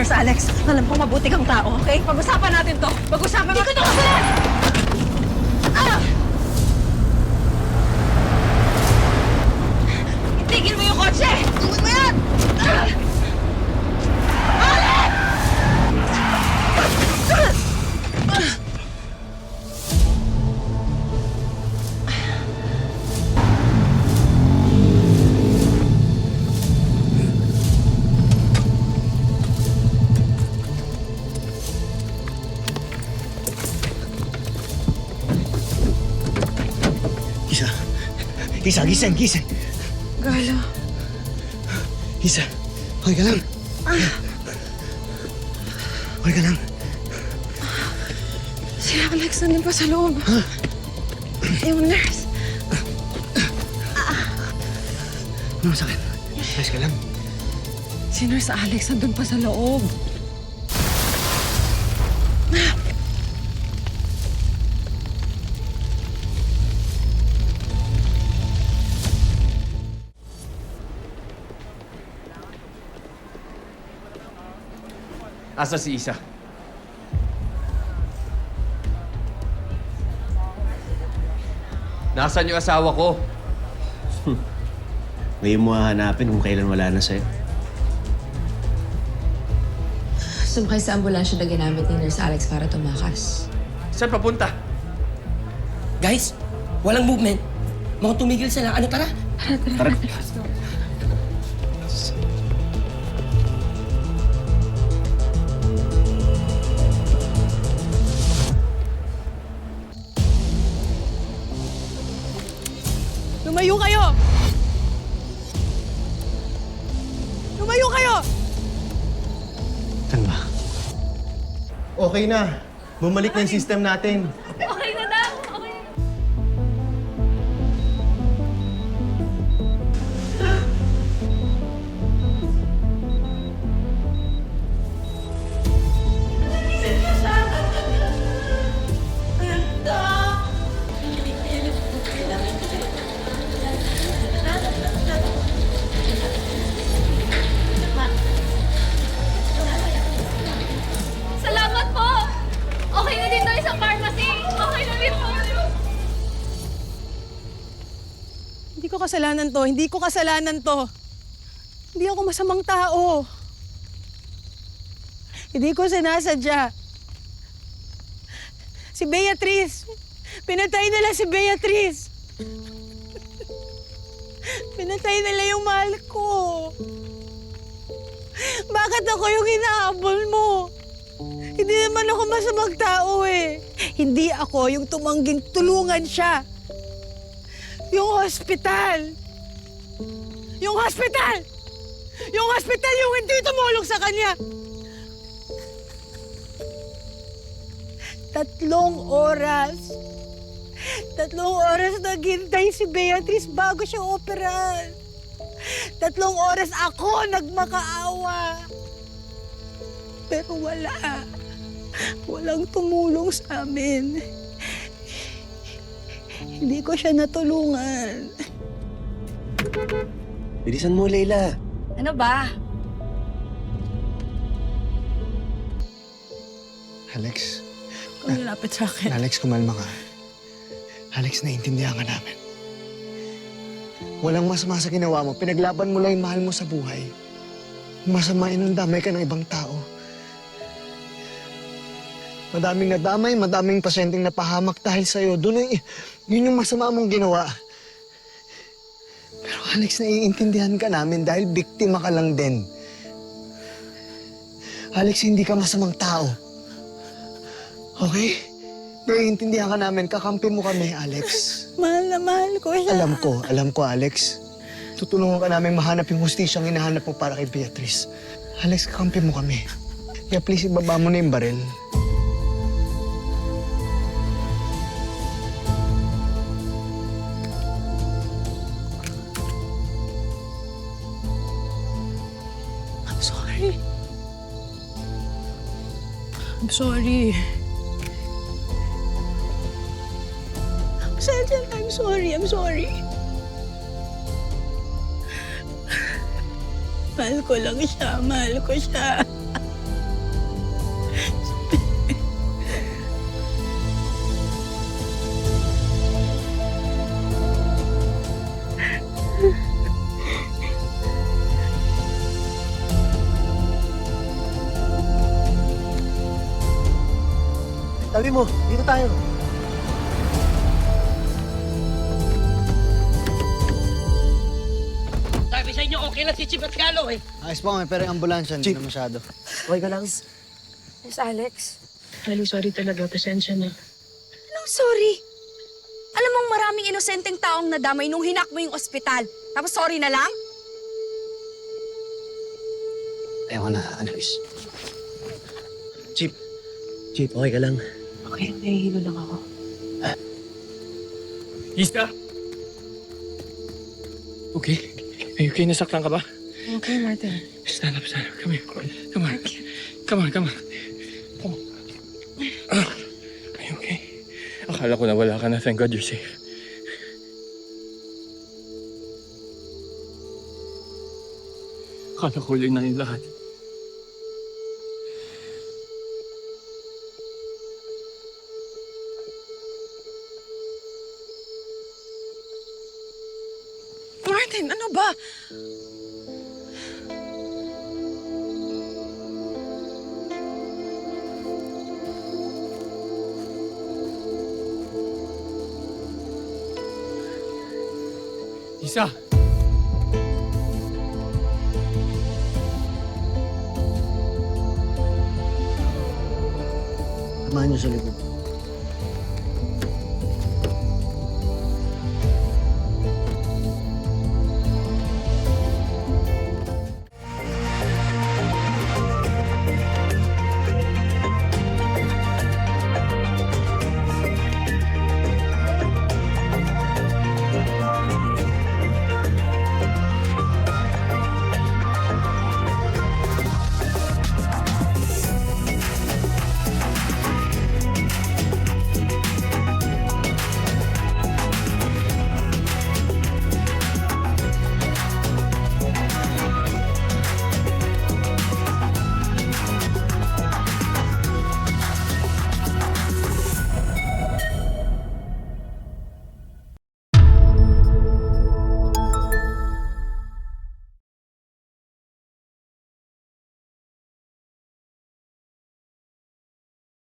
Nurse Alex, alam kong mabuti kang tao, okay? Pag-usapan natin to. Pag-usapan natin. Hindi ko to kasalan! Itigil mo yung kotse! Tuwan mo yan! Alex! Isa, gising! Gala. Isa, okay ka lang? Okay ka lang? Si Alex nandun pa sa loob. Yung nurse. Ano masakit? Ayos ka lang? Si Nurse Alex nandun pa sa loob. Asa si Isa? Nasaan yung asawa ko? Ngayon mo hahanapin kung kailan wala na sa'yo. Sumakay sa ambulansya na ginamit ni Nurse Alex para tumakas. Saan papunta? Guys, walang movement. Mga tumigil sila. Ano, tara? Tara. Lumayo kayo! Lumayo kayo! Saan ba? Okay na. Bumalik na yung system natin. Okay na daw! Okay. Salamat po! Okay na din tayo sa pharmacy! Okay na din po! Hindi ko kasalanan to. Hindi ko kasalanan to. Hindi ako masamang tao. Hindi ko sinasadya. Si Beatrice. Pinatay nila si Beatrice. Pinatay nila yung mahal ko. Bakit ako yung inaabol mo? Hindi naman ako masamang tao eh. Hindi ako yung tumangging tulungan siya. Yung hospital! Yung hospital! Yung hospital yung hindi tumulong sa kanya! 3 oras. 3 oras naghintay si Beatrice bago siya operahan. 3 oras ako nagmakaawa. Pero wala. Walang tumulong sa amin. Hindi ko siya natulungan. Bilisan mo, Leila. Ano ba? Alex. Kung nilapit sa akin. Alex, kumalma ka. Alex, naiintindihan ka namin. Walang masama sa ginawa mo. Pinaglaban mo lang yung mahal mo sa buhay. Masama inundamay ka ng ibang tao. Madaming nadamay, madaming pasyenteng napahamak dahil sa'yo. Yun yung masama mong ginawa. Pero Alex, naiintindihan ka namin dahil biktima ka lang din. Alex, hindi ka masamang tao. Okay? Naiintindihan ka namin, kakampi mo kami, Alex. Mahal na mahal ko siya. Alam ko, Alex. Tutulungan ka namin mahanap yung hustisyang hinahanap mo para kay Beatrice. Alex, kakampi mo kami. Kaya please, ibaba mo na yung baril. I'm sorry. I'm sorry. Sergeant, I'm sorry. I'm sorry. Mahal ko lang siya. Mahal ko siya. Tabi mo, dito tayo. Sabi sa inyo, okay lang si Chief at Galo eh. Ayos po kami, pero yung ambulansya hindi na masyado. Okay ka lang? Miss Alex, Ali, sorry talaga. Pasensya na. anong sorry? Alam mong maraming inosenteng taong nadamay nung hinak mo yung ospital. Tapos sorry na lang? Ewan na, Alex. Chip, okay ka lang? Okay, nahihilo lang ako. Isa! Okay? Are you okay? Nasaktan ka ba? Okay, Martin. Stand up. Come here. Come on. Come on. Come on. Are you okay? Akala ko na wala ka na. Thank God you're safe. Akala ko huli na yung lahat. Martin, ano ba? Isa! Samahan niyo sa likod.